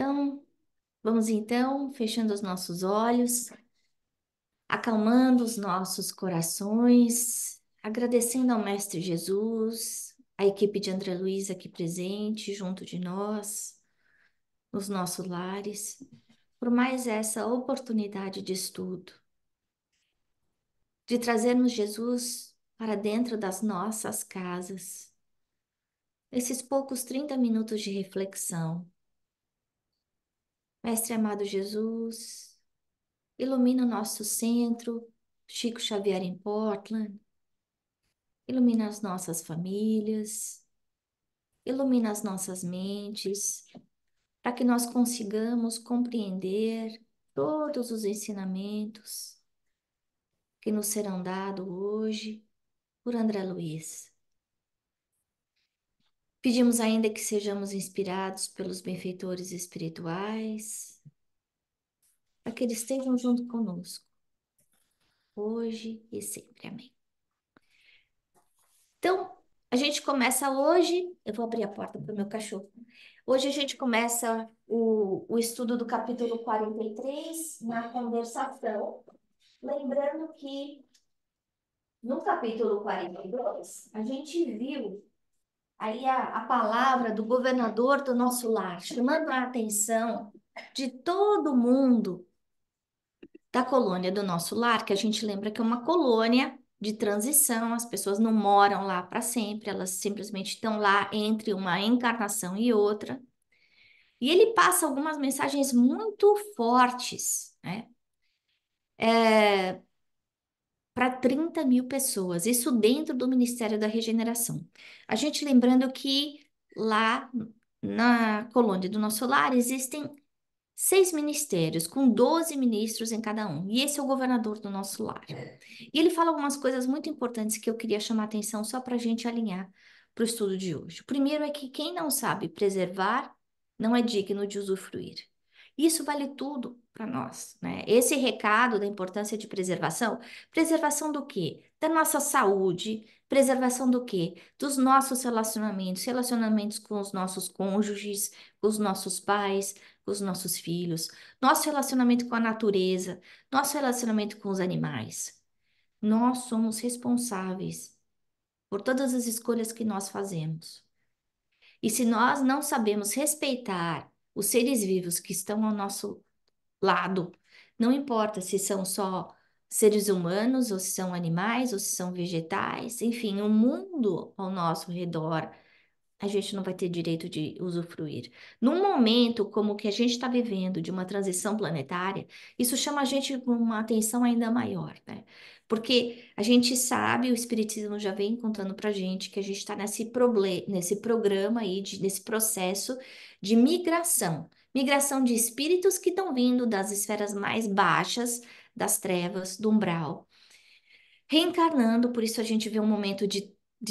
Então, vamos então fechando os nossos olhos, acalmando os nossos corações, agradecendo ao Mestre Jesus, a equipe de André Luiz aqui presente, junto de nós, nos nossos lares, por mais essa oportunidade de estudo, de trazermos Jesus para dentro das nossas casas. Esses poucos 30 minutos de reflexão. Mestre amado Jesus, ilumina o nosso centro, Chico Xavier em Portland, ilumina as nossas famílias, ilumina as nossas mentes, para que nós consigamos compreender todos os ensinamentos que nos serão dados hoje por André Luiz. Pedimos ainda que sejamos inspirados pelos benfeitores espirituais, para que eles estejam junto conosco, hoje e sempre. Amém. Então, a gente começa hoje. Eu vou abrir a porta para o meu cachorro. Hoje a gente começa o estudo do capítulo 43 na conversação. Lembrando que no capítulo 42 a gente viu aí a palavra do governador do nosso lar, chamando a atenção de todo mundo da colônia do nosso lar, que a gente lembra que é uma colônia de transição, as pessoas não moram lá para sempre, elas simplesmente estão lá entre uma encarnação e outra. E ele passa algumas mensagens muito fortes, né? Para 30 mil pessoas, isso dentro do Ministério da Regeneração. A gente lembrando que lá na colônia do nosso lar existem 6 ministérios, com 12 ministros em cada um. E esse é o governador do nosso lar. E ele fala algumas coisas muito importantes que eu queria chamar a atenção só para a gente alinhar para o estudo de hoje. O primeiro é que quem não sabe preservar não é digno de usufruir. Isso vale tudo para nós, né? Esse recado da importância de preservação, preservação do quê? Da nossa saúde, preservação do quê? Dos nossos relacionamentos, relacionamentos com os nossos cônjuges, com os nossos pais, com os nossos filhos, nosso relacionamento com a natureza, nosso relacionamento com os animais. Nós somos responsáveis por todas as escolhas que nós fazemos. E se nós não sabemos respeitar os seres vivos que estão ao nosso lado, não importa se são só seres humanos, ou se são animais, ou se são vegetais, enfim, o mundo ao nosso redor a gente não vai ter direito de usufruir. Num momento como o que a gente está vivendo, de uma transição planetária, isso chama a gente com uma atenção ainda maior, né? Porque a gente sabe, o Espiritismo já vem contando para a gente que a gente está nesse programa aí, nesse processo de migração. Migração de espíritos que estão vindo das esferas mais baixas, das trevas, do umbral reencarnando, por isso a gente vê um momento de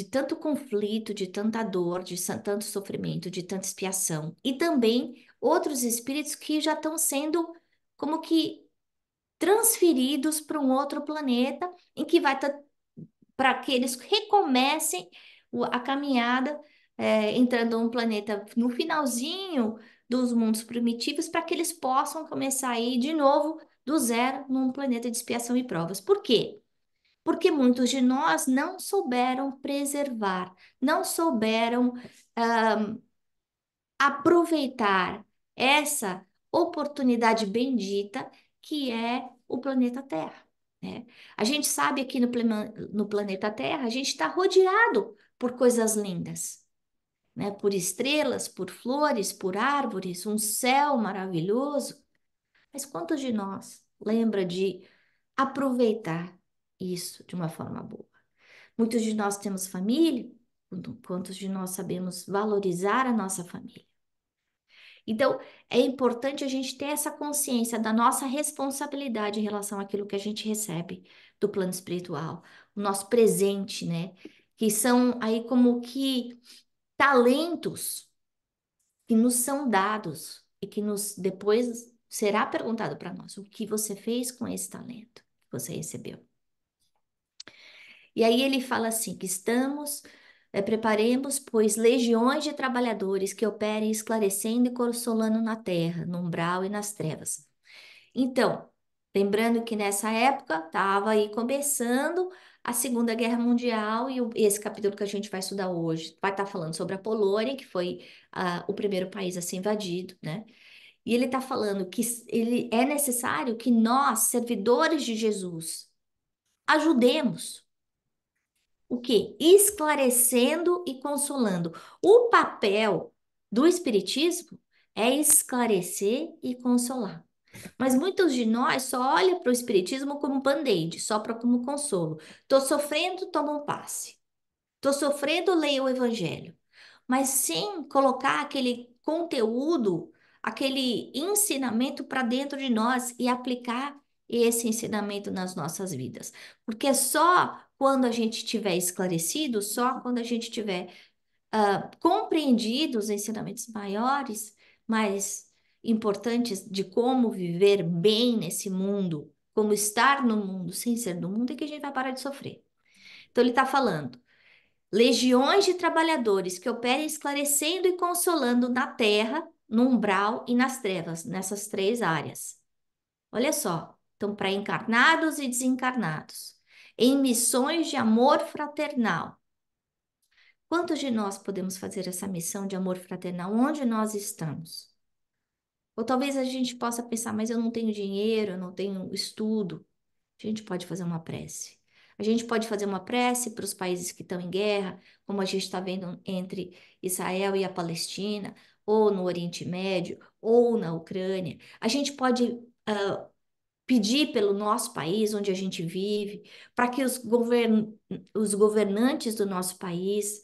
tanto conflito, de tanta dor, de tanto sofrimento, de tanta expiação. E também outros espíritos que já estão sendo como que transferidos para um outro planeta, em que vai estar para que eles recomecem a caminhada, entrando num planeta no finalzinho dos mundos primitivos, para que eles possam começar aí de novo do zero num planeta de expiação e provas. Por quê? Porque muitos de nós não souberam preservar, não souberam aproveitar essa oportunidade bendita que é o planeta Terra, né? A gente sabe aqui no planeta Terra, a gente está rodeado por coisas lindas, né? Por estrelas, por flores, por árvores, um céu maravilhoso. Mas quantos de nós lembra de aproveitar isso de uma forma boa? Muitos de nós temos família, quantos de nós sabemos valorizar a nossa família? Então, é importante a gente ter essa consciência da nossa responsabilidade em relação àquilo que a gente recebe do plano espiritual, o nosso presente, né? Que são aí como que talentos que nos são dados e que nos depois será perguntado para nós o que você fez com esse talento que você recebeu. E aí ele fala assim, que estamos Preparemos, pois, legiões de trabalhadores que operem esclarecendo e consolando na terra, no umbral e nas trevas. Então, lembrando que nessa época estava aí começando a Segunda Guerra Mundial e esse capítulo que a gente vai estudar hoje vai estar falando sobre a Polônia, que foi o primeiro país a ser invadido, né? E ele está falando que ele é necessário que nós, servidores de Jesus, ajudemos. O quê? Esclarecendo e consolando. O papel do Espiritismo é esclarecer e consolar. Mas muitos de nós só olham para o Espiritismo como band-aid, só para como consolo. Estou sofrendo, toma um passe. Estou sofrendo, leia o Evangelho. Mas sem colocar aquele conteúdo, aquele ensinamento para dentro de nós e aplicar esse ensinamento nas nossas vidas. Porque só quando a gente tiver esclarecido, só quando a gente tiver compreendido os ensinamentos maiores, mais importantes de como viver bem nesse mundo, como estar no mundo sem ser do mundo, é que a gente vai parar de sofrer. Então, ele está falando. Legiões de trabalhadores que operem esclarecendo e consolando na terra, no umbral e nas trevas, nessas três áreas. Olha só, então, para encarnados e desencarnados, em missões de amor fraternal. Quantos de nós podemos fazer essa missão de amor fraternal onde nós estamos? Ou talvez a gente possa pensar, mas eu não tenho dinheiro, eu não tenho estudo. A gente pode fazer uma prece. A gente pode fazer uma prece para os países que estão em guerra, como a gente está vendo entre Israel e a Palestina, ou no Oriente Médio, ou na Ucrânia. A gente pode pedir pelo nosso país, onde a gente vive, para que os governantes do nosso país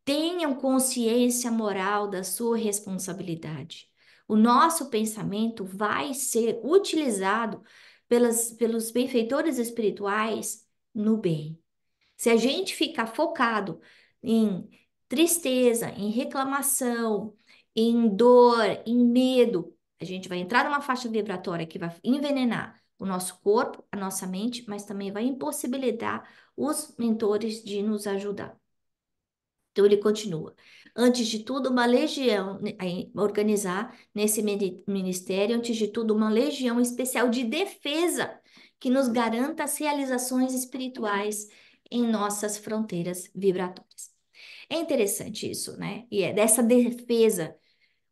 tenham consciência moral da sua responsabilidade. O nosso pensamento vai ser utilizado pelos benfeitores espirituais no bem. Se a gente ficar focado em tristeza, em reclamação, em dor, em medo, a gente vai entrar numa faixa vibratória que vai envenenar o nosso corpo, a nossa mente, mas também vai impossibilitar os mentores de nos ajudar. Então ele continua. Antes de tudo, uma legião, organizar nesse ministério, antes de tudo, uma legião especial de defesa que nos garanta as realizações espirituais em nossas fronteiras vibratórias. É interessante isso, né? E é dessa defesa.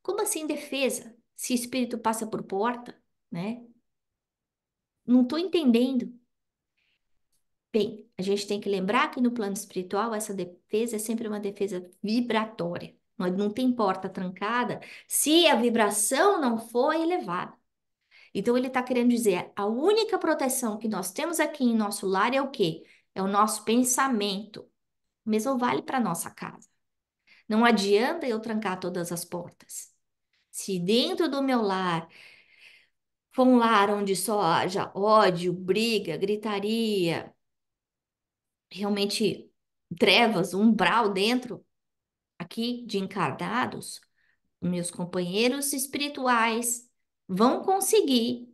Como assim defesa? Se espírito passa por porta, né? Não estou entendendo. Bem, a gente tem que lembrar que no plano espiritual essa defesa é sempre uma defesa vibratória. Não tem porta trancada se a vibração não for elevada. Então ele está querendo dizer, a única proteção que nós temos aqui em nosso lar é o quê? É o nosso pensamento. O mesmo vale para nossa casa. Não adianta eu trancar todas as portas. Se dentro do meu lar for um lar onde só haja ódio, briga, gritaria, realmente trevas, umbral dentro aqui de encarnados, meus companheiros espirituais vão conseguir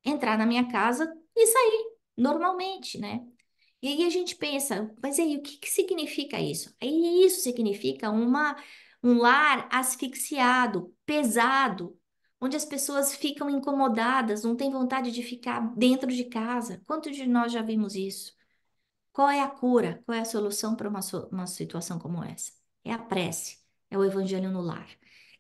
entrar na minha casa e sair normalmente, né? E aí a gente pensa, mas aí o que que significa isso? Aí isso significa um lar asfixiado, pesado, onde as pessoas ficam incomodadas, não têm vontade de ficar dentro de casa. Quantos de nós já vimos isso? Qual é a cura? Qual é a solução para uma situação como essa? É a prece, é o evangelho no lar.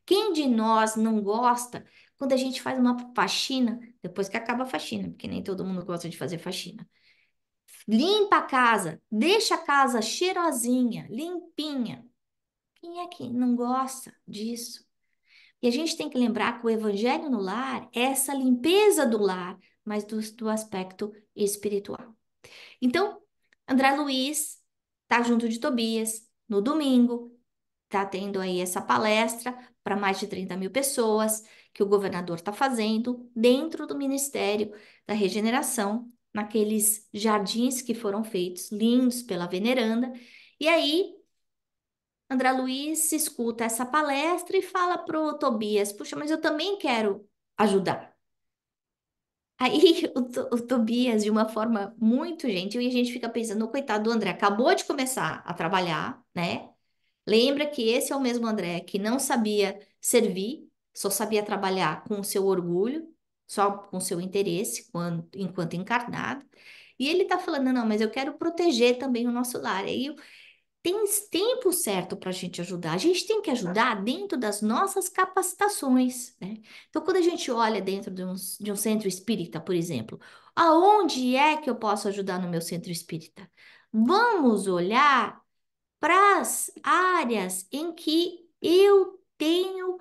Quem de nós não gosta quando a gente faz uma faxina, depois que acaba a faxina, porque nem todo mundo gosta de fazer faxina. Limpa a casa, deixa a casa cheirosinha, limpinha. Quem é que não gosta disso? E a gente tem que lembrar que o evangelho no lar é essa limpeza do lar, mas do aspecto espiritual. Então, André Luiz tá junto de Tobias no domingo, tá tendo aí essa palestra para mais de 30 mil pessoas que o governador está fazendo dentro do Ministério da Regeneração, naqueles jardins que foram feitos, lindos pela veneranda. E aí, André Luiz escuta essa palestra e fala pro Tobias: Puxa, mas eu também quero ajudar. Aí o Tobias, de uma forma muito gentil, e a gente fica pensando, o coitado do André, acabou de começar a trabalhar, né? Lembra que esse é o mesmo André que não sabia servir, só sabia trabalhar com o seu orgulho, só com o seu interesse, enquanto encarnado. E ele está falando, não, mas eu quero proteger também o nosso lar. Aí tem tempo certo para a gente ajudar. A gente tem que ajudar dentro das nossas capacitações, né? Então, quando a gente olha dentro de um centro espírita, por exemplo, aonde é que eu posso ajudar no meu centro espírita? Vamos olhar para as áreas em que eu tenho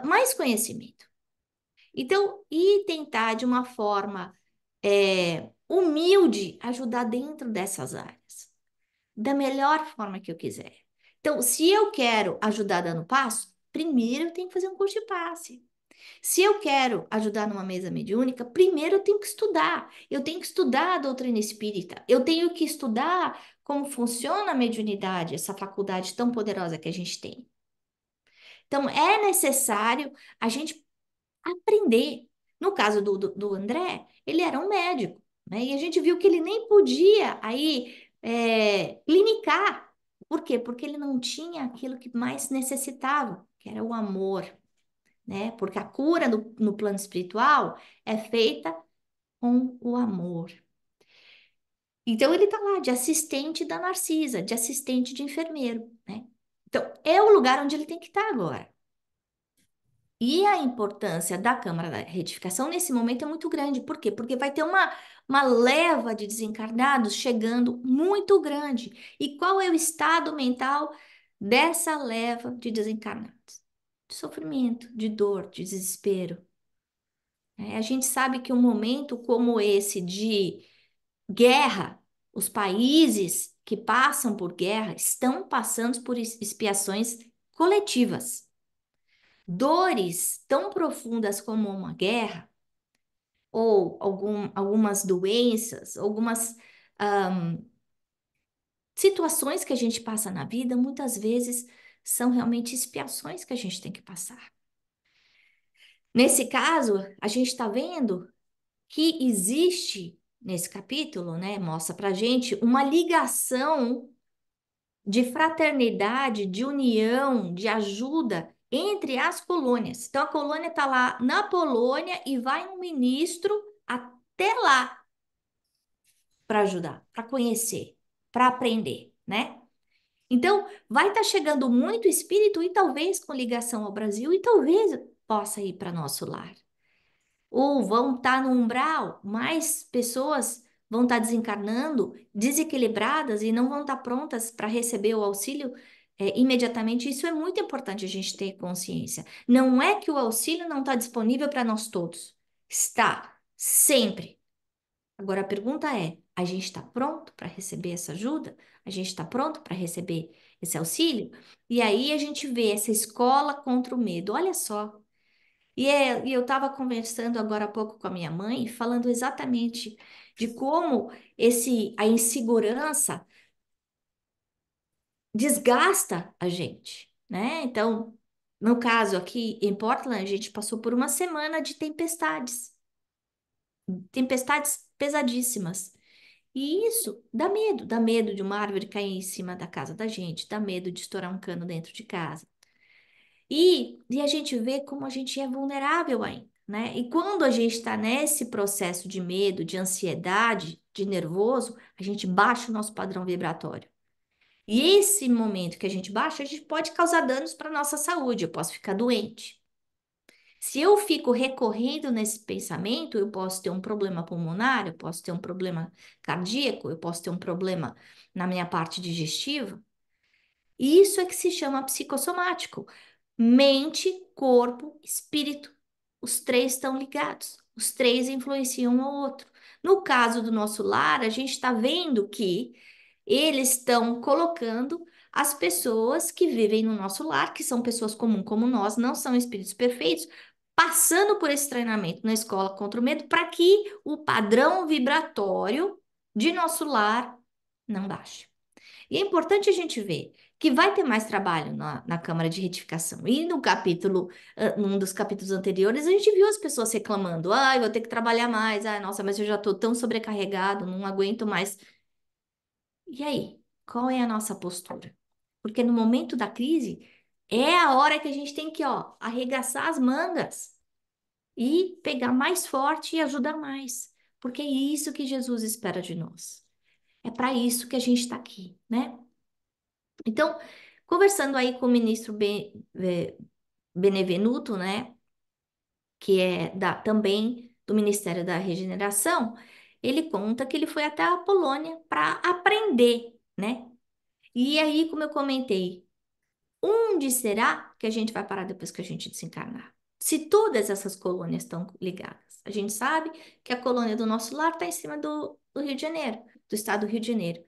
mais conhecimento. Então, e tentar de uma forma humilde ajudar dentro dessas áreas da melhor forma que eu quiser. Então, se eu quero ajudar dando passo, primeiro eu tenho que fazer um curso de passe. Se eu quero ajudar numa mesa mediúnica, primeiro eu tenho que estudar. Eu tenho que estudar a doutrina espírita. Eu tenho que estudar como funciona a mediunidade, essa faculdade tão poderosa que a gente tem. Então, é necessário a gente aprender. No caso do André, ele era um médico, né? E a gente viu que ele nem podia aí clinicar. Por quê? Porque ele não tinha aquilo que mais necessitava, que era o amor, né? Porque a cura no plano espiritual é feita com o amor. Então ele tá lá de assistente da Narcisa, de assistente de enfermeiro, né? Então é o lugar onde ele tem que estar agora. E a importância da Câmara da Retificação nesse momento é muito grande. Por quê? Porque vai ter uma leva de desencarnados chegando muito grande. E qual é o estado mental dessa leva de desencarnados? De sofrimento, de dor, de desespero. A gente sabe que um momento como esse de guerra, os países que passam por guerra estão passando por expiações coletivas. Dores tão profundas como uma guerra, ou algumas doenças, algumas situações que a gente passa na vida, muitas vezes são realmente expiações que a gente tem que passar. Nesse caso, a gente está vendo que existe, nesse capítulo, né, mostra pra gente uma ligação de fraternidade, de união, de ajuda entre as colônias. Então, a colônia está lá na Polônia e vai um ministro até lá para ajudar, para conhecer, para aprender, né? Então, vai estar chegando muito espírito e talvez com ligação ao Brasil e talvez possa ir para nosso lar. Ou vão estar no umbral, mais pessoas vão estar desencarnando, desequilibradas e não vão estar prontas para receber o auxílio imediatamente. Isso é muito importante a gente ter consciência. Não é que o auxílio não está disponível para nós todos. Está, sempre. Agora a pergunta é: a gente está pronto para receber essa ajuda? A gente está pronto para receber esse auxílio? E aí a gente vê essa escola contra o medo. Olha só. E eu estava conversando agora há pouco com a minha mãe, falando exatamente de como a insegurança desgasta a gente, né? Então, no caso aqui em Portland, a gente passou por uma semana de tempestades pesadíssimas. E isso dá medo de uma árvore cair em cima da casa da gente, dá medo de estourar um cano dentro de casa. E a gente vê como a gente é vulnerável ainda, né? E quando a gente está nesse processo de medo, de ansiedade, de nervoso, a gente baixa o nosso padrão vibratório. E esse momento que a gente baixa, a gente pode causar danos para a nossa saúde, eu posso ficar doente. Se eu fico recorrendo nesse pensamento, eu posso ter um problema pulmonar, eu posso ter um problema cardíaco, eu posso ter um problema na minha parte digestiva. Isso é que se chama psicossomático. Mente, corpo, espírito. Os três estão ligados. Os três influenciam um ao outro. No caso do nosso lar, a gente está vendo que eles estão colocando as pessoas que vivem no nosso lar, que são pessoas comuns como nós, não são espíritos perfeitos, passando por esse treinamento na escola contra o medo, para que o padrão vibratório de nosso lar não baixe. E é importante a gente ver que vai ter mais trabalho na Câmara de Retificação. E no capítulo, num dos capítulos anteriores, a gente viu as pessoas reclamando: ai, vou ter que trabalhar mais, ai, nossa, mas eu já estou tão sobrecarregado, não aguento mais. E aí, qual é a nossa postura? Porque no momento da crise é a hora que a gente tem que, ó, arregaçar as mangas e pegar mais forte e ajudar mais. Porque é isso que Jesus espera de nós. É para isso que a gente está aqui, né? Então, conversando aí com o ministro Benevenuto, né, que é também do Ministério da Regeneração, ele conta que ele foi até a Polônia para aprender, né? E aí, como eu comentei, onde será que a gente vai parar depois que a gente desencarnar? Se todas essas colônias estão ligadas. A gente sabe que a colônia do nosso lar está em cima do Rio de Janeiro, do estado do Rio de Janeiro.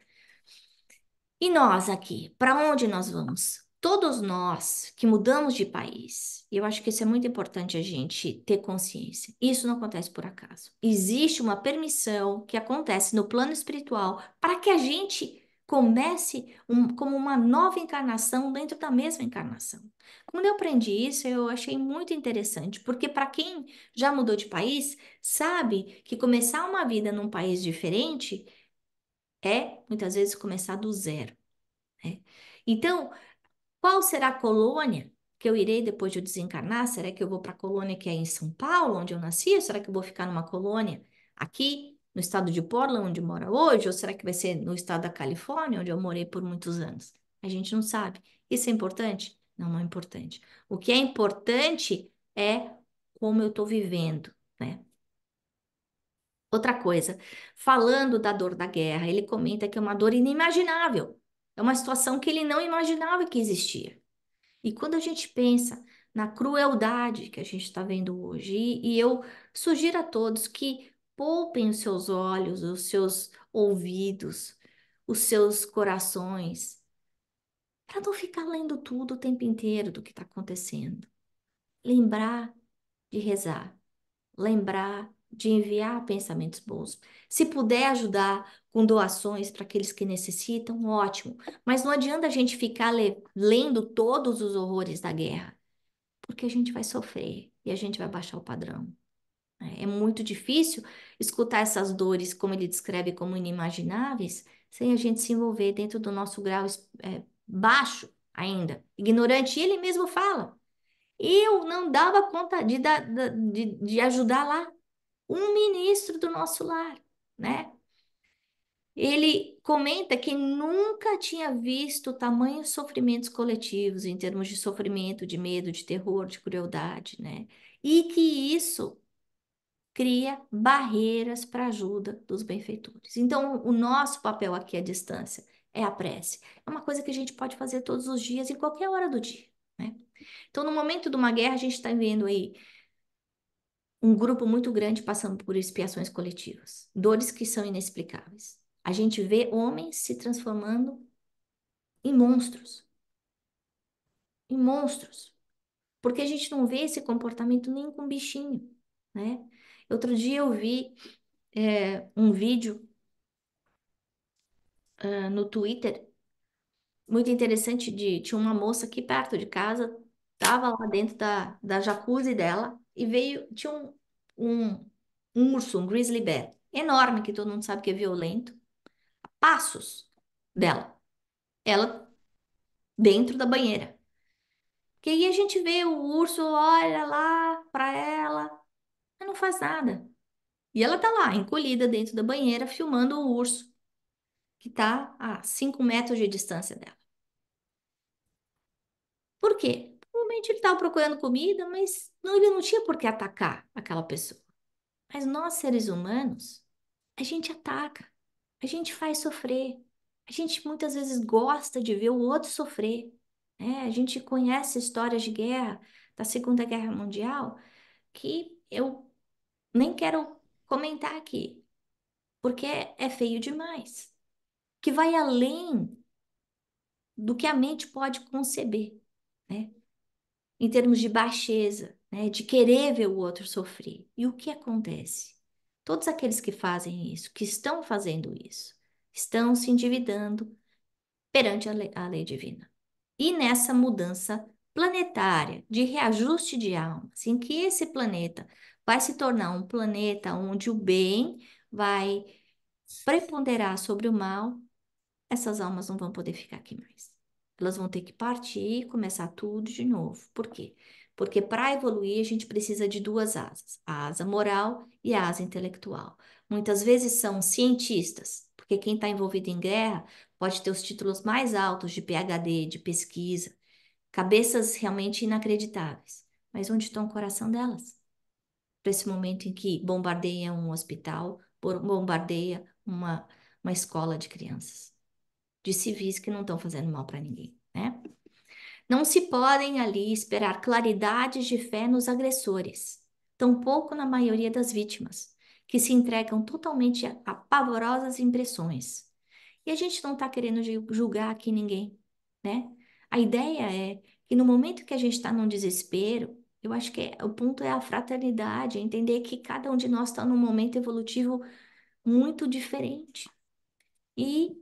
E nós aqui, para onde nós vamos? Todos nós que mudamos de país, e eu acho que isso é muito importante a gente ter consciência. Isso não acontece por acaso. Existe uma permissão que acontece no plano espiritual para que a gente comece como uma nova encarnação dentro da mesma encarnação. Quando eu aprendi isso, eu achei muito interessante, porque para quem já mudou de país, sabe que começar uma vida num país diferente é muitas vezes começar do zero, né? Então, qual será a colônia que eu irei depois de eu desencarnar? Será que eu vou para a colônia que é em São Paulo, onde eu nasci? Ou será que eu vou ficar numa colônia aqui no estado de Portland, onde mora hoje? Ou será que vai ser no estado da Califórnia, onde eu morei por muitos anos? A gente não sabe. Isso é importante? Não, não é importante. O que é importante é como eu estou vivendo, né? Outra coisa, falando da dor da guerra, ele comenta que é uma dor inimaginável. É uma situação que ele não imaginava que existia. E quando a gente pensa na crueldade que a gente está vendo hoje, e eu sugiro a todos que poupem os seus olhos, os seus ouvidos, os seus corações, para não ficar lendo tudo o tempo inteiro do que está acontecendo. Lembrar de rezar, lembrar de enviar pensamentos bons. Se puder ajudar com doações para aqueles que necessitam, ótimo. Mas não adianta a gente ficar lendo todos os horrores da guerra, porque a gente vai sofrer e a gente vai baixar o padrão. É muito difícil escutar essas dores, como ele descreve, como inimagináveis, sem a gente se envolver dentro do nosso grau baixo ainda, ignorante. E ele mesmo fala. Eu não dava conta de ajudar lá um ministro do nosso lar, né? Ele comenta que nunca tinha visto tamanhos sofrimentos coletivos em termos de sofrimento, de medo, de terror, de crueldade, né? E que isso cria barreiras para a ajuda dos benfeitores. Então, o nosso papel aqui à distância é a prece. É uma coisa que a gente pode fazer todos os dias, em qualquer hora do dia, né? Então, no momento de uma guerra, a gente está vendo aí um grupo muito grande passando por expiações coletivas, dores que são inexplicáveis. A gente vê homens se transformando em monstros, em monstros, porque a gente não vê esse comportamento nem com bichinho, né? Outro dia eu vi um vídeo no Twitter muito interessante tinha uma moça aqui perto de casa, tava lá dentro da jacuzzi dela e tinha um, um urso, um grizzly bear, enorme, que todo mundo sabe que é violento, a passos dela, ela dentro da banheira. Que aí a gente vê o urso, olha lá pra ela, mas não faz nada. E ela tá lá, encolhida dentro da banheira, filmando o urso, que tá a 5 metros de distância dela. Por quê? Provavelmente ele estava procurando comida, mas ele não tinha por que atacar aquela pessoa. Mas nós, seres humanos, a gente ataca, a gente faz sofrer, a gente muitas vezes gosta de ver o outro sofrer, né? A gente conhece histórias de guerra, da Segunda Guerra Mundial, que eu nem quero comentar aqui, porque é feio demais, que vai além do que a mente pode conceber, né? Em termos de baixeza, né, de querer ver o outro sofrer. E o que acontece? Todos aqueles que fazem isso, que estão fazendo isso, estão se endividando perante a lei divina. E nessa mudança planetária, de reajuste de almas, em que esse planeta vai se tornar um planeta onde o bem vai preponderar sobre o mal, essas almas não vão poder ficar aqui mais. Elas vão ter que partir e começar tudo de novo. Por quê? Porque para evoluir a gente precisa de duas asas, a asa moral e a asa intelectual. Muitas vezes são cientistas, porque quem está envolvido em guerra pode ter os títulos mais altos de PhD, de pesquisa, cabeças realmente inacreditáveis. Mas onde está o coração delas? Para esse momento em que bombardeia um hospital, bombardeia uma escola de crianças, de civis que não estão fazendo mal para ninguém, né? Não se podem ali esperar claridades de fé nos agressores, tampouco na maioria das vítimas, que se entregam totalmente a pavorosas impressões. E a gente não está querendo julgar aqui ninguém, né? A ideia é que no momento que a gente está num desespero, eu acho que o ponto é a fraternidade, é entender que cada um de nós está num momento evolutivo muito diferente e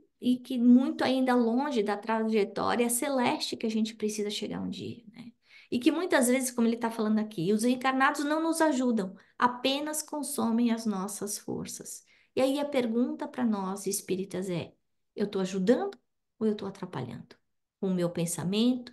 que muito ainda longe da trajetória celeste que a gente precisa chegar um dia, né? E que muitas vezes, como ele está falando aqui, os encarnados não nos ajudam, apenas consomem as nossas forças. E aí a pergunta para nós espíritas é: eu estou ajudando ou eu estou atrapalhando? Com o meu pensamento,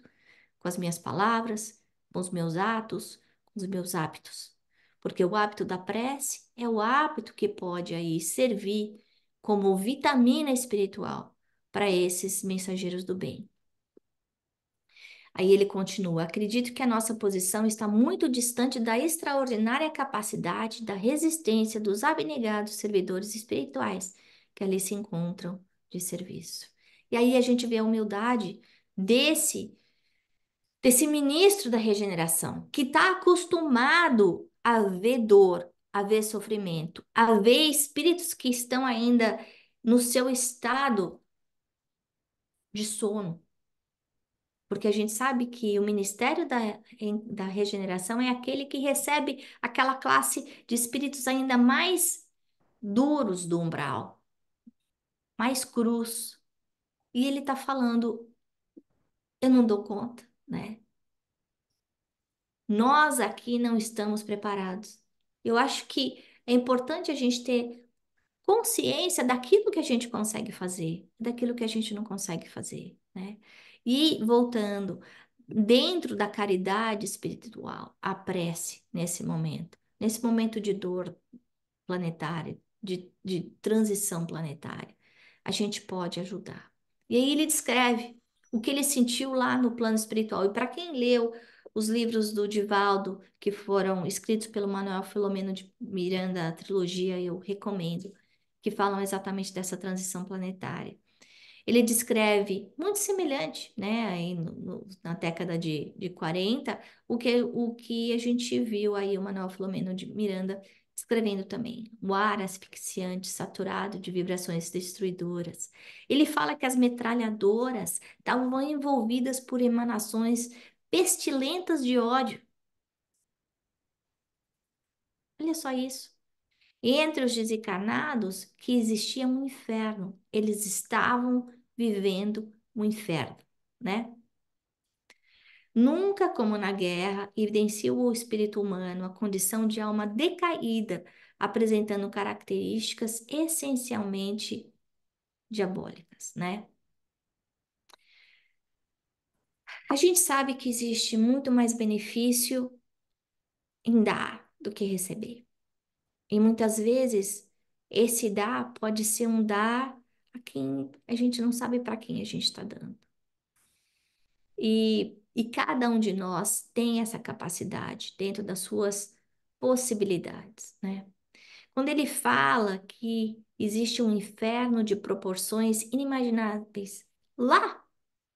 com as minhas palavras, com os meus atos, com os meus hábitos. Porque o hábito da prece é o hábito que pode aí servir como vitamina espiritual para esses mensageiros do bem. Aí ele continua: acredito que a nossa posição está muito distante da extraordinária capacidade da resistência dos abnegados servidores espirituais que ali se encontram de serviço. E aí a gente vê a humildade desse ministro da regeneração, que está acostumado a ver dor, a ver sofrimento, a ver espíritos que estão ainda no seu estado de sono. Porque a gente sabe que o ministério da regeneração é aquele que recebe aquela classe de espíritos ainda mais duros do umbral, mais crus. E ele está falando, eu não dou conta, né? Nós aqui não estamos preparados. Eu acho que é importante a gente ter consciência daquilo que a gente consegue fazer, daquilo que a gente não consegue fazer, né? E voltando, dentro da caridade espiritual, a prece nesse momento de dor planetária, de transição planetária, a gente pode ajudar. E aí ele descreve o que ele sentiu lá no plano espiritual. E para quem leu os livros do Divaldo, que foram escritos pelo Manuel Filomeno de Miranda, a trilogia, eu recomendo, que falam exatamente dessa transição planetária. Ele descreve muito semelhante, né, aí na década de 40, o que a gente viu aí o Manuel Filomeno de Miranda descrevendo também. O ar asfixiante, saturado de vibrações destruidoras. Ele fala que as metralhadoras estavam envolvidas por emanações pestilentas de ódio. Olha só isso. Entre os desencarnados que existia um inferno. Eles estavam vivendo um inferno, né? Nunca, como na guerra, evidencia o espírito humano a condição de alma decaída, apresentando características essencialmente diabólicas, né? A gente sabe que existe muito mais benefício em dar do que receber. E muitas vezes esse dar pode ser um dar a quem a gente não sabe para quem a gente está dando. E cada um de nós tem essa capacidade dentro das suas possibilidades, né? Quando ele fala que existe um inferno de proporções inimagináveis lá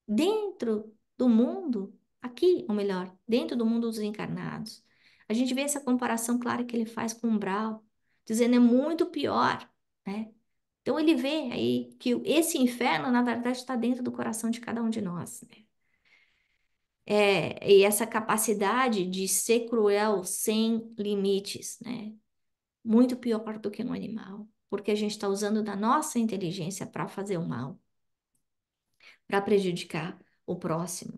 dentro do mundo, aqui, ou melhor, dentro do mundo dos encarnados, a gente vê essa comparação clara que ele faz com o umbral, dizendo é muito pior, né? Então ele vê aí que esse inferno, na verdade, está dentro do coração de cada um de nós, né? E essa capacidade de ser cruel sem limites, né? Muito pior do que no animal, porque a gente está usando da nossa inteligência para fazer o mal, para prejudicar o próximo.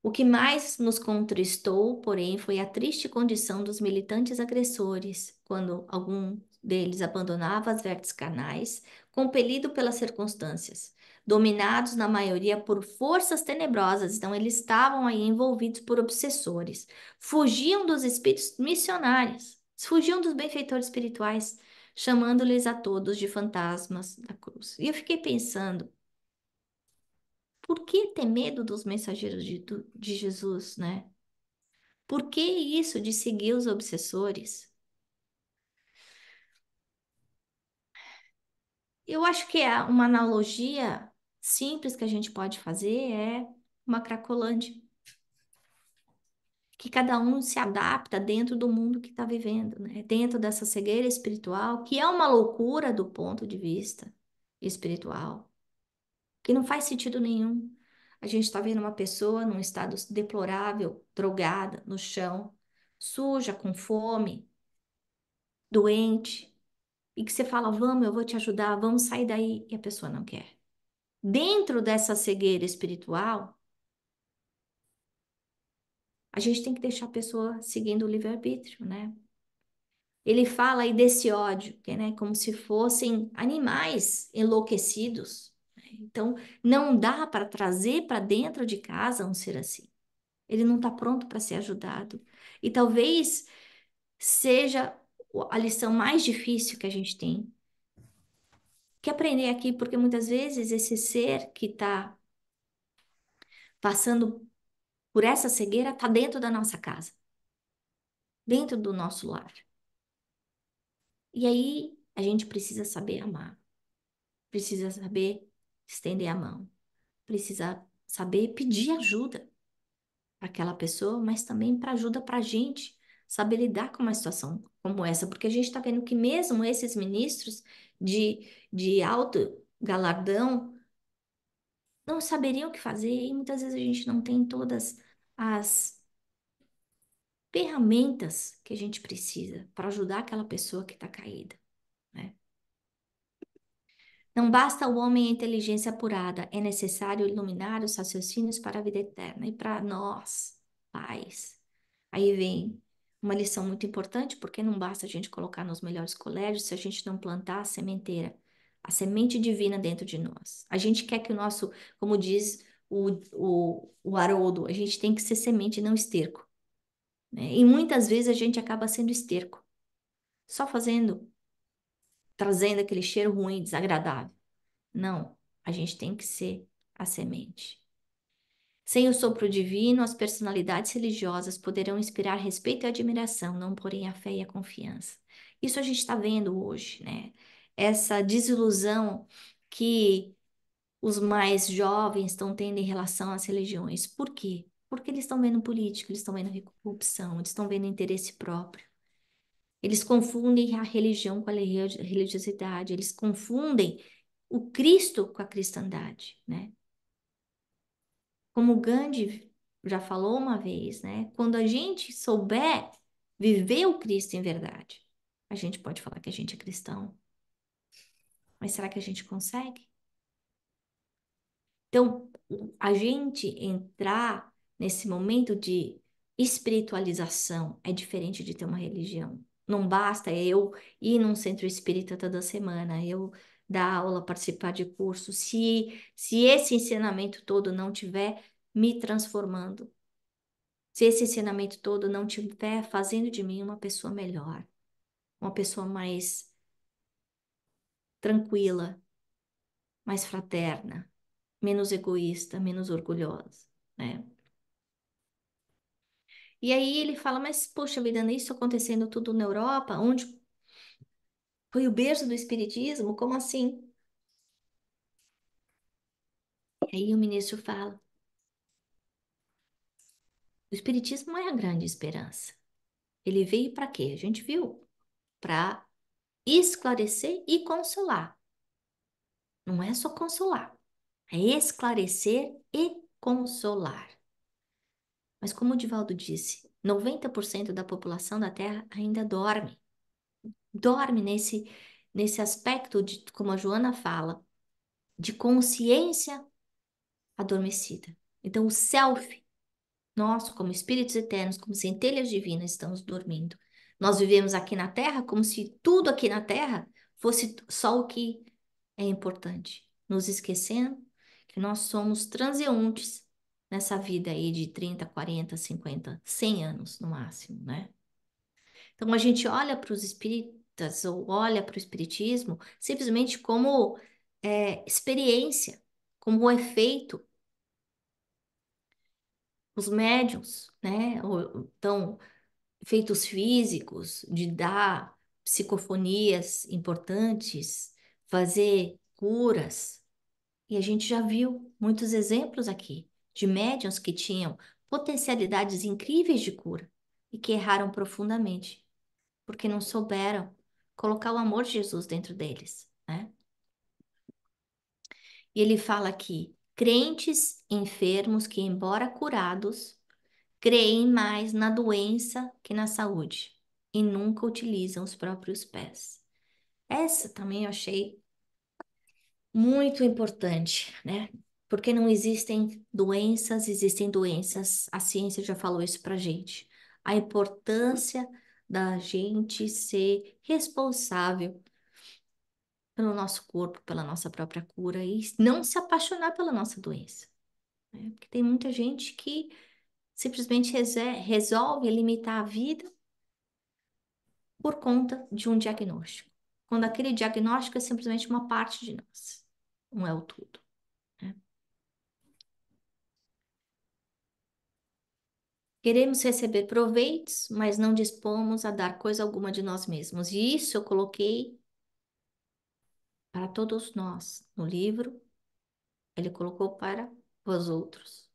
O que mais nos contristou, porém, foi a triste condição dos militantes agressores, quando algum deles abandonava as vertes carnais, compelido pelas circunstâncias. dominados na maioria por forças tenebrosas. Então, eles estavam aí envolvidos por obsessores. Fugiam dos espíritos missionários, fugiam dos benfeitores espirituais, chamando-lhes a todos de fantasmas da cruz. E eu fiquei pensando, por que ter medo dos mensageiros de Jesus, né? Por que isso de seguir os obsessores? Eu acho que uma analogia simples que a gente pode fazer é uma Cracolândia, que cada um se adapta dentro do mundo que está vivendo, né? Dentro dessa cegueira espiritual, que é uma loucura do ponto de vista espiritual, que não faz sentido nenhum. A gente está vendo uma pessoa num estado deplorável, drogada, no chão, suja, com fome, doente, e que você fala, vamos, eu vou te ajudar, vamos sair daí, e a pessoa não quer. Dentro dessa cegueira espiritual, a gente tem que deixar a pessoa seguindo o livre-arbítrio, né? Ele fala aí desse ódio, que, né, como se fossem animais enlouquecidos. Então, não dá para trazer para dentro de casa um ser assim. Ele não está pronto para ser ajudado. E talvez seja a lição mais difícil que a gente tem que aprender aqui, porque muitas vezes esse ser que está passando por essa cegueira está dentro da nossa casa, dentro do nosso lar. E aí a gente precisa saber amar, precisa saber estender a mão, precisa saber pedir ajuda para aquela pessoa, mas também para ajuda para a gente saber lidar com uma situação como essa, porque a gente está vendo que mesmo esses ministros de alto galardão não saberiam o que fazer e muitas vezes a gente não tem todas as ferramentas que a gente precisa para ajudar aquela pessoa que está caída, né? Não basta o homem a inteligência apurada, é necessário iluminar os raciocínios para a vida eterna. E para nós, pais, aí vem uma lição muito importante, porque não basta a gente colocar nos melhores colégios se a gente não plantar a sementeira, a semente divina dentro de nós. A gente quer que o nosso, como diz o Haroldo, a gente tem que ser semente, não esterco, né? E muitas vezes a gente acaba sendo esterco, só fazendo, trazendo aquele cheiro ruim, desagradável. Não, a gente tem que ser a semente. Sem o sopro divino, as personalidades religiosas poderão inspirar respeito e admiração, não porém a fé e a confiança. Isso a gente está vendo hoje, né? Essa desilusão que os mais jovens estão tendo em relação às religiões. Por quê? Porque eles estão vendo política, eles estão vendo corrupção, eles estão vendo interesse próprio. Eles confundem a religião com a religiosidade, eles confundem o Cristo com a cristandade, né? Como o Gandhi já falou uma vez, né? Quando a gente souber viver o Cristo em verdade, a gente pode falar que a gente é cristão, mas será que a gente consegue? Então, a gente entrar nesse momento de espiritualização é diferente de ter uma religião. Não basta eu ir num centro espírita toda semana, eu dar aula, participar de curso, se esse ensinamento todo não tiver me transformando, se esse ensinamento todo não tiver fazendo de mim uma pessoa melhor, uma pessoa mais tranquila, mais fraterna, menos egoísta, menos orgulhosa, né? E aí ele fala, mas poxa vida, isso acontecendo tudo na Europa, onde foi o berço do espiritismo? Como assim? E aí o ministro fala, o espiritismo não é a grande esperança. Ele veio para quê? A gente viu, para esclarecer e consolar. Não é só consolar, é esclarecer e consolar. Mas como o Divaldo disse, 90% da população da Terra ainda dorme. Dorme nesse aspecto de, como a Joana fala, de consciência adormecida. Então, o self, nós, como espíritos eternos, como centelhas divinas, estamos dormindo. Nós vivemos aqui na Terra como se tudo aqui na Terra fosse só o que é importante, nos esquecendo que nós somos transeuntes nessa vida aí de 30, 40, 50, 100 anos no máximo, né? Então a gente olha para os espíritas ou olha para o espiritismo simplesmente como experiência, como efeito. Os médiums, né? Então, efeitos físicos, de dar psicofonias importantes, fazer curas. E a gente já viu muitos exemplos aqui de médiuns que tinham potencialidades incríveis de cura e que erraram profundamente, porque não souberam colocar o amor de Jesus dentro deles, né? E ele fala aqui, crentes enfermos que, embora curados, creem mais na doença que na saúde e nunca utilizam os próprios pés. Essa também eu achei muito importante, né? Porque não existem doenças. A ciência já falou isso pra gente. A importância da gente ser responsável pelo nosso corpo, pela nossa própria cura e não se apaixonar pela nossa doença, né? Porque tem muita gente que simplesmente resolve limitar a vida por conta de um diagnóstico. Quando aquele diagnóstico é simplesmente uma parte de nós, não é o tudo, né? Queremos receber proveitos, mas não dispomos a dar coisa alguma de nós mesmos. E isso eu coloquei para todos nós no livro, ele colocou para vós outros.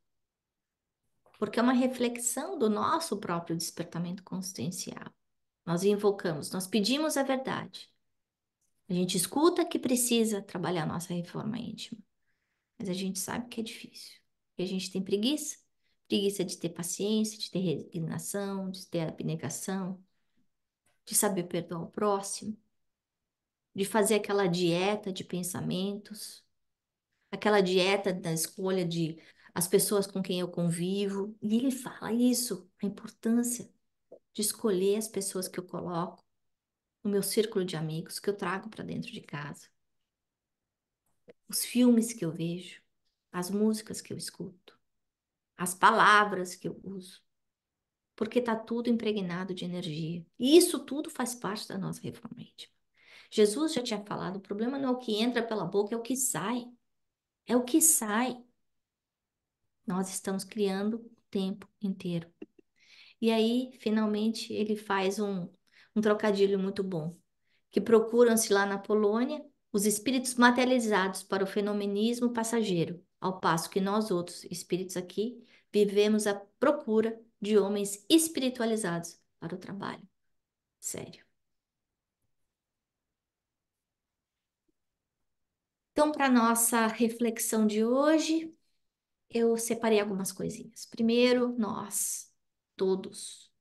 Porque é uma reflexão do nosso próprio despertamento consciencial. Nós invocamos, nós pedimos a verdade. A gente escuta que precisa trabalhar a nossa reforma íntima. Mas a gente sabe que é difícil. E a gente tem preguiça. Preguiça de ter paciência, de ter resignação, de ter abnegação, de saber perdoar o próximo, de fazer aquela dieta de pensamentos, aquela dieta da escolha de as pessoas com quem eu convivo. E ele fala isso, a importância de escolher as pessoas que eu coloco no meu círculo de amigos, que eu trago para dentro de casa, os filmes que eu vejo, as músicas que eu escuto, as palavras que eu uso, porque está tudo impregnado de energia. E isso tudo faz parte da nossa reforma íntima. Jesus já tinha falado, o problema não é o que entra pela boca, é o que sai. É o que sai. Nós estamos criando o tempo inteiro. E aí, finalmente, ele faz um trocadilho muito bom, que procuram-se lá na Polônia os espíritos materializados para o fenomenismo passageiro, ao passo que nós outros espíritos aqui vivemos à procura de homens espiritualizados para o trabalho. Sério. Então, para nossa reflexão de hoje, eu separei algumas coisinhas. Primeiro, nós, todos,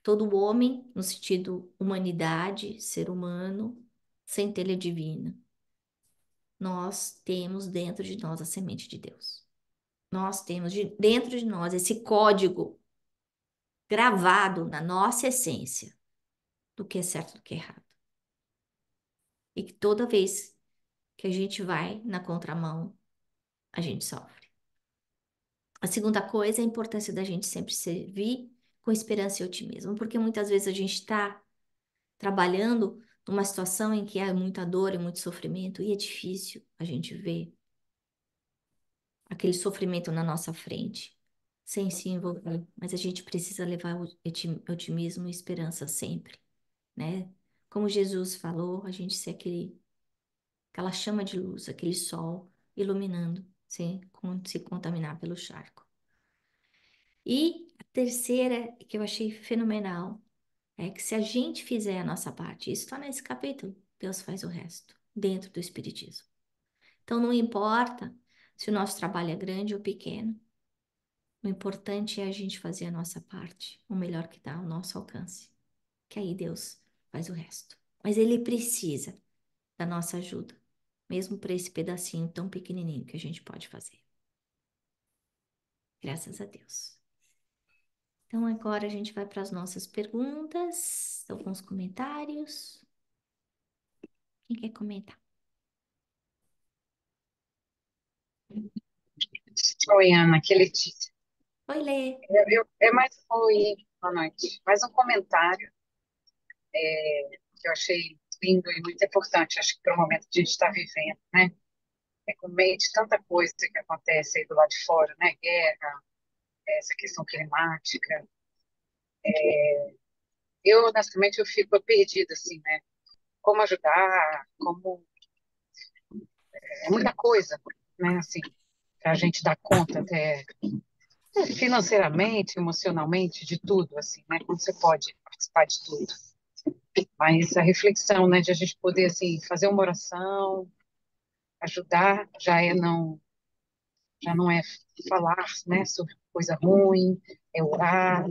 todo homem, no sentido humanidade, ser humano, centelha divina, nós temos dentro de nós a semente de Deus. Nós temos dentro de nós esse código gravado na nossa essência do que é certo e do que é errado. E que toda vez que a gente vai na contramão, a gente sofre. A segunda coisa é a importância da gente sempre servir com esperança e otimismo, porque muitas vezes a gente está trabalhando numa situação em que há muita dor e muito sofrimento, e é difícil a gente ver aquele sofrimento na nossa frente, sem se envolver, mas a gente precisa levar o otimismo e esperança sempre, né? Como Jesus falou, a gente ser aquela chama de luz, aquele sol iluminando, sem se contaminar pelo charco. E a terceira, que eu achei fenomenal, é que se a gente fizer a nossa parte, isso está nesse capítulo, Deus faz o resto, dentro do Espiritismo. Então não importa se o nosso trabalho é grande ou pequeno, o importante é a gente fazer a nossa parte, o melhor que dá ao nosso alcance, que aí Deus faz o resto. Mas Ele precisa da nossa ajuda, mesmo para esse pedacinho tão pequenininho que a gente pode fazer. Graças a Deus. Então agora a gente vai para as nossas perguntas, alguns comentários. Quem quer comentar? Oi, Ana, que Letícia. Oi, Lê. Oi, boa noite. Mais um comentário que eu achei lindo e muito importante, acho que para o momento que a gente está vivendo, né? É com meio de tanta coisa que acontece aí do lado de fora, né? Guerra, essa questão climática. Eu, honestamente, eu fico perdida, assim, né? Como ajudar, como... É muita coisa, né? Assim, para a gente dar conta até financeiramente, emocionalmente, de tudo, assim, né? Como você pode participar de tudo. Mas a reflexão, né, de a gente poder, assim, fazer uma oração, ajudar, já não é falar, né, sobre coisa ruim, é orar,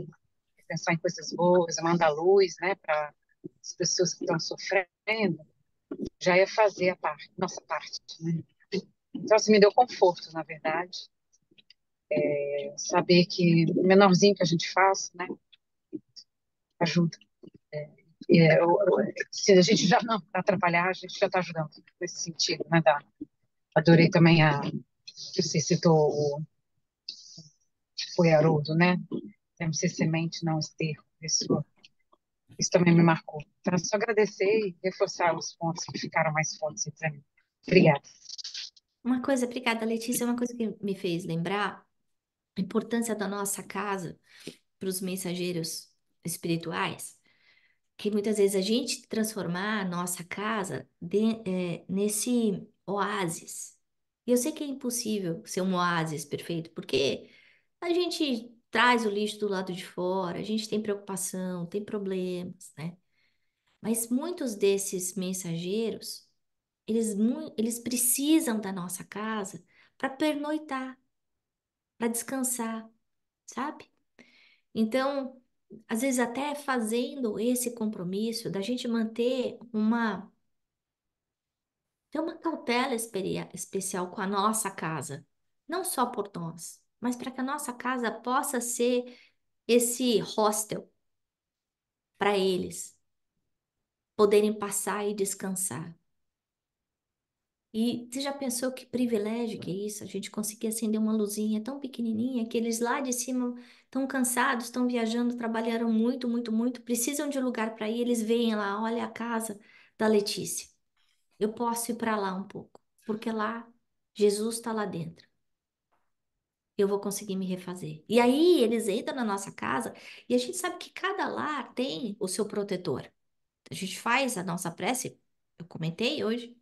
é pensar em coisas boas, é mandar luz, né, para as pessoas que estão sofrendo, já é fazer a parte, nossa parte, né? Então, assim, me deu conforto, na verdade, saber que o menorzinho que a gente faz, né, ajuda. Se a gente já não atrapalhar, a gente já está ajudando nesse sentido, né, adorei também que você citou foi Haroldo, né? Deve ser semente, não esterco. Isso também me marcou. Então, é só agradecer e reforçar os pontos que ficaram mais fortes para mim. Obrigada. Uma coisa, obrigada, Letícia, uma coisa que me fez lembrar a importância da nossa casa para os mensageiros espirituais, que muitas vezes a gente transformar a nossa casa nesse oásis. E eu sei que é impossível ser um oásis perfeito, porque a gente traz o lixo do lado de fora, a gente tem preocupação, tem problemas, né? Mas muitos desses mensageiros, eles precisam da nossa casa para pernoitar, para descansar, sabe? Então, às vezes até fazendo esse compromisso da gente manter ter uma cautela especial com a nossa casa, não só por nós, mas para que a nossa casa possa ser esse hostel para eles poderem passar e descansar. E você já pensou que privilégio que é isso? A gente conseguir acender uma luzinha tão pequenininha que eles lá de cima estão cansados, estão viajando, trabalharam muito, muito, muito, precisam de um lugar para ir, eles veem lá, olha a casa da Letícia. Eu posso ir para lá um pouco, porque lá Jesus está lá dentro. Eu vou conseguir me refazer. E aí eles entram na nossa casa e a gente sabe que cada lar tem o seu protetor. A gente faz a nossa prece, eu comentei hoje,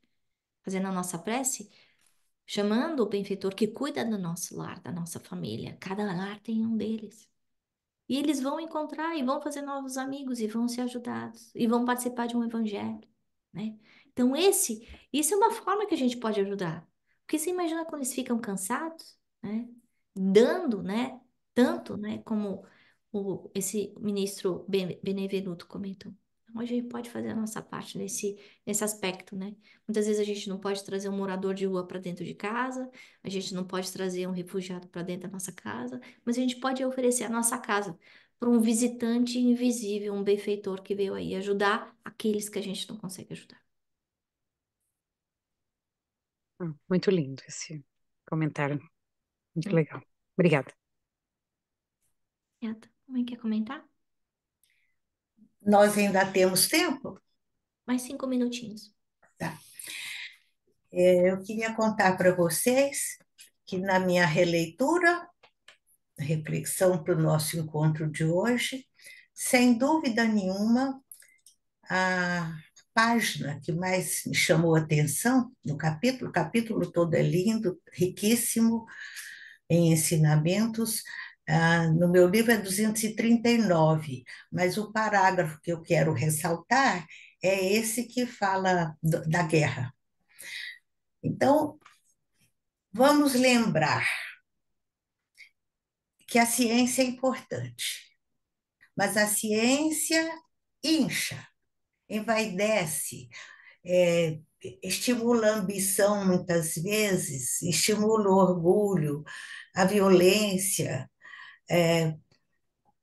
fazendo a nossa prece. Chamando o benfeitor que cuida do nosso lar, da nossa família. Cada lar tem um deles. E eles vão encontrar e vão fazer novos amigos e vão ser ajudados e vão participar de um evangelho, né? Então isso é uma forma que a gente pode ajudar. Porque você imagina quando eles ficam cansados, né? Dando, né? Tanto, né? Como esse ministro Benevenuto comentou. Então a gente pode fazer a nossa parte nesse aspecto, né? Muitas vezes a gente não pode trazer um morador de rua para dentro de casa, a gente não pode trazer um refugiado para dentro da nossa casa, mas a gente pode oferecer a nossa casa para um visitante invisível, um benfeitor que veio aí ajudar aqueles que a gente não consegue ajudar. Muito lindo esse comentário. Muito Hum. legal. Obrigada. Renata, também quer comentar? Nós ainda temos tempo? Mais 5 minutinhos. Tá. Eu queria contar para vocês que na minha releitura, reflexão para o nosso encontro de hoje, sem dúvida nenhuma, a página que mais me chamou a atenção no capítulo, o capítulo todo é lindo, riquíssimo em ensinamentos. No meu livro é 239, mas o parágrafo que eu quero ressaltar é esse que fala da guerra. Então, vamos lembrar que a ciência é importante, mas a ciência incha, envaidece, é, estimula a ambição muitas vezes, estimula o orgulho, a violência,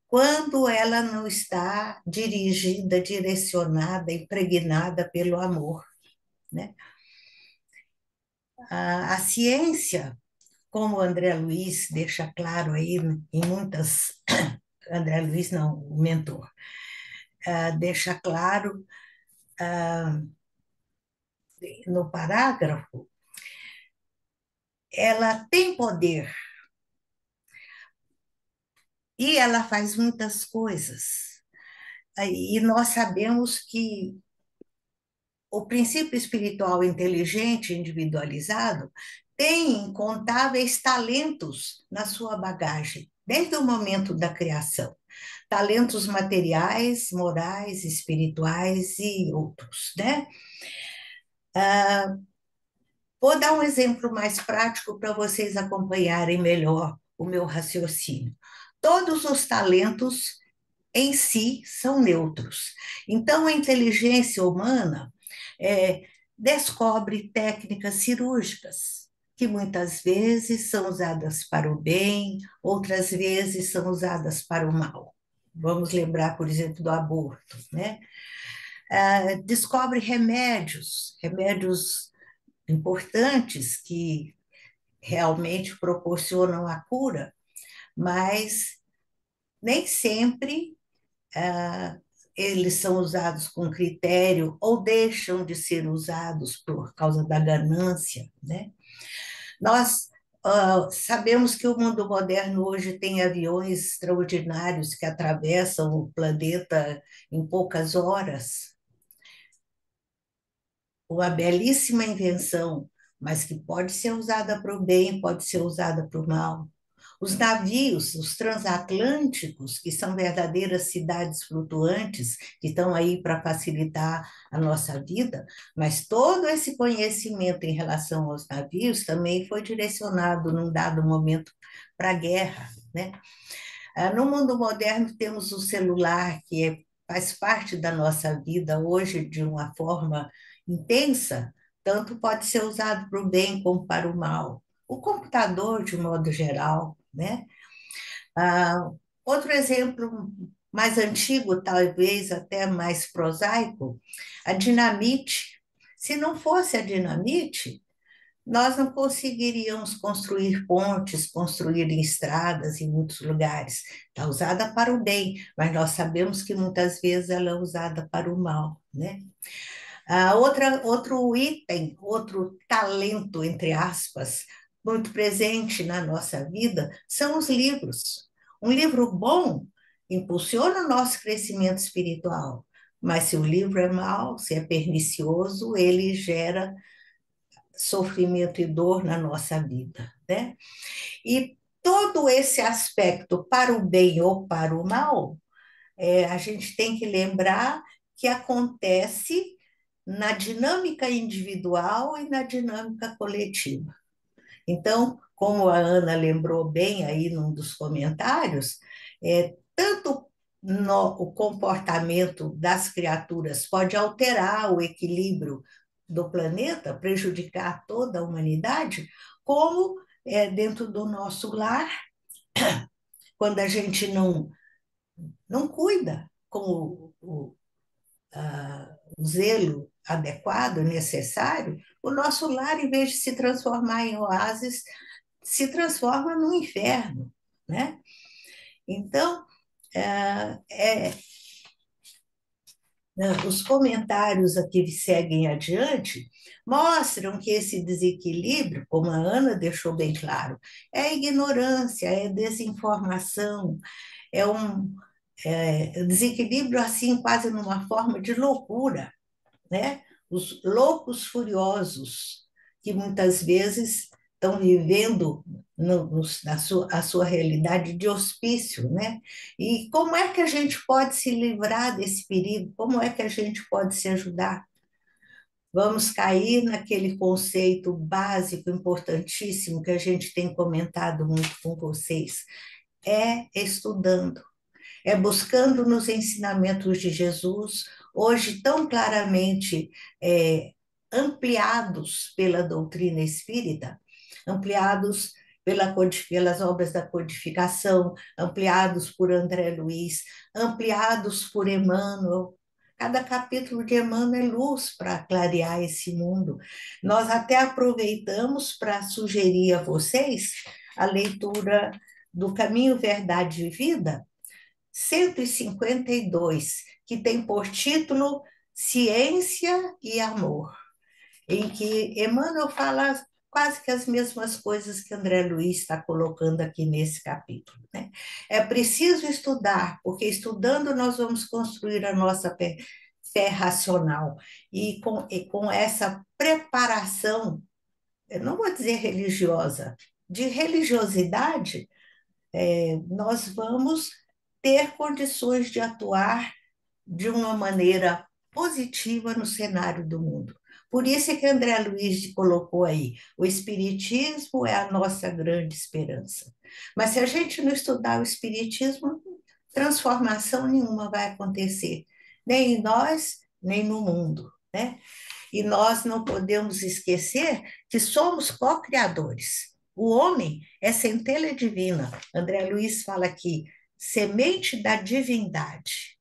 quando ela não está dirigida, direcionada, impregnada pelo amor, né? A ciência como o André Luiz deixa claro aí em muitas. André Luiz, não, o mentor, deixa claro no parágrafo, ela tem poder e ela faz muitas coisas. E nós sabemos que o princípio espiritual inteligente, individualizado, tem incontáveis talentos na sua bagagem, desde o momento da criação. Talentos materiais, morais, espirituais e outros, né? Vou dar um exemplo mais prático para vocês acompanharem melhor o meu raciocínio. Todos os talentos em si são neutros. Então, a inteligência humana descobre técnicas cirúrgicas, que muitas vezes são usadas para o bem, outras vezes são usadas para o mal. Vamos lembrar, por exemplo, do aborto, né? Descobre remédios importantes que realmente proporcionam a cura, mas nem sempre eles são usados com critério ou deixam de ser usados por causa da ganância, né? Nós sabemos que o mundo moderno hoje tem aviões extraordinários que atravessam o planeta em poucas horas. Uma belíssima invenção, mas que pode ser usada para o bem, pode ser usada para o mal. Os navios, os transatlânticos, que são verdadeiras cidades flutuantes, que estão aí para facilitar a nossa vida, mas todo esse conhecimento em relação aos navios também foi direcionado, num dado momento, para a guerra, né? No mundo moderno, temos o celular, que faz parte da nossa vida hoje de uma forma intensa, tanto pode ser usado para o bem como para o mal. O computador, de um modo geral, né? Ah, outro exemplo mais antigo, talvez até mais prosaico, a dinamite. Se não fosse a dinamite, nós não conseguiríamos construir pontes, construir estradas em muitos lugares. Está usada para o bem, mas nós sabemos que muitas vezes ela é usada para o mal, né? Outro item, outro talento, entre aspas, muito presente na nossa vida são os livros. Um livro bom impulsiona o nosso crescimento espiritual, mas se o livro é mau, se é pernicioso, ele gera sofrimento e dor na nossa vida, né? E todo esse aspecto, para o bem ou para o mal, a gente tem que lembrar que acontece na dinâmica individual e na dinâmica coletiva. Então, como a Ana lembrou bem aí num dos comentários, tanto o comportamento das criaturas pode alterar o equilíbrio do planeta, prejudicar toda a humanidade, como dentro do nosso lar, quando a gente não cuida com o zelo adequado, necessário, o nosso lar, em vez de se transformar em oásis, se transforma num inferno, né? Então, os comentários aqui que seguem adiante mostram que esse desequilíbrio, como a Ana deixou bem claro, é ignorância, é desinformação, é um desequilíbrio assim quase numa forma de loucura, né? Os loucos furiosos, que muitas vezes estão vivendo a sua realidade de hospício, né? E como é que a gente pode se livrar desse perigo? Como é que a gente pode se ajudar? Vamos cair naquele conceito básico, importantíssimo, que a gente tem comentado muito com vocês. É estudando, é buscando nos ensinamentos de Jesus, hoje tão claramente ampliados pela doutrina espírita, ampliados pelas obras da codificação, ampliados por André Luiz, ampliados por Emmanuel. Cada capítulo de Emmanuel é luz para clarear esse mundo. Nós até aproveitamos para sugerir a vocês a leitura do Caminho, Verdade e Vida, 152, que tem por título Ciência e Amor, em que Emmanuel fala quase que as mesmas coisas que André Luiz está colocando aqui nesse capítulo, né? É preciso estudar, porque estudando nós vamos construir a nossa fé racional. E com essa preparação, eu não vou dizer religiosa, de religiosidade, nós vamos ter condições de atuar de uma maneira positiva no cenário do mundo. Por isso é que André Luiz colocou aí, o Espiritismo é a nossa grande esperança. Mas se a gente não estudar o Espiritismo, transformação nenhuma vai acontecer, nem em nós, nem no mundo, né? E nós não podemos esquecer que somos co-criadores. O homem é centelha divina. André Luiz fala aqui, semente da divindade.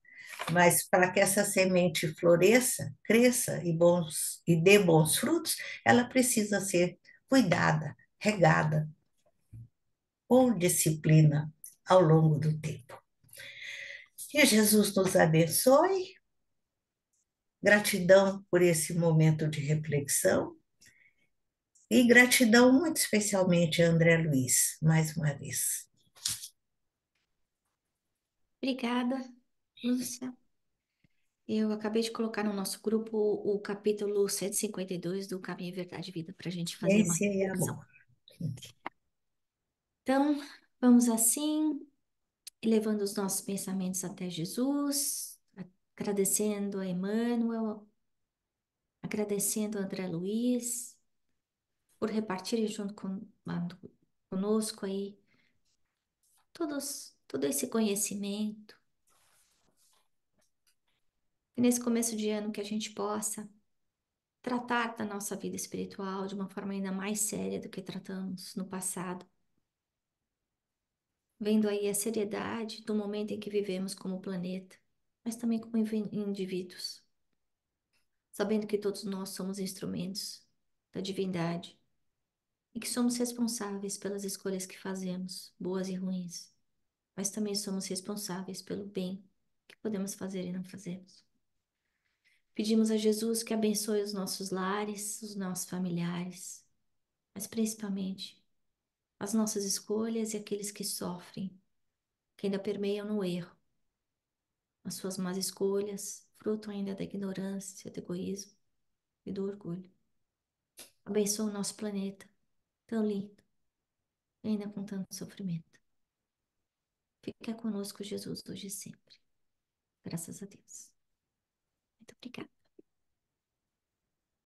Mas para que essa semente floresça, cresça e dê bons frutos, ela precisa ser cuidada, regada, com disciplina ao longo do tempo. Que Jesus nos abençoe. Gratidão por esse momento de reflexão e gratidão muito especialmente a André Luiz, mais uma vez. Obrigada, Lúcia. Eu acabei de colocar no nosso grupo o capítulo 152 do Caminho, Verdade e Vida para a gente fazer uma Esse é reflexão. amor. Então, vamos assim, levando os nossos pensamentos até Jesus, agradecendo a Emmanuel, agradecendo a André Luiz por repartirem junto conosco aí todo esse conhecimento. E nesse começo de ano que a gente possa tratar da nossa vida espiritual de uma forma ainda mais séria do que tratamos no passado, vendo aí a seriedade do momento em que vivemos como planeta, mas também como indivíduos, sabendo que todos nós somos instrumentos da divindade e que somos responsáveis pelas escolhas que fazemos, boas e ruins, mas também somos responsáveis pelo bem que podemos fazer e não fazemos. Pedimos a Jesus que abençoe os nossos lares, os nossos familiares, mas principalmente as nossas escolhas e aqueles que sofrem, que ainda permeiam no erro, as suas más escolhas, fruto ainda da ignorância, do egoísmo e do orgulho. Abençoa o nosso planeta, tão lindo, e ainda com tanto sofrimento. Fica conosco, Jesus, hoje e sempre. Graças a Deus. Muito obrigada.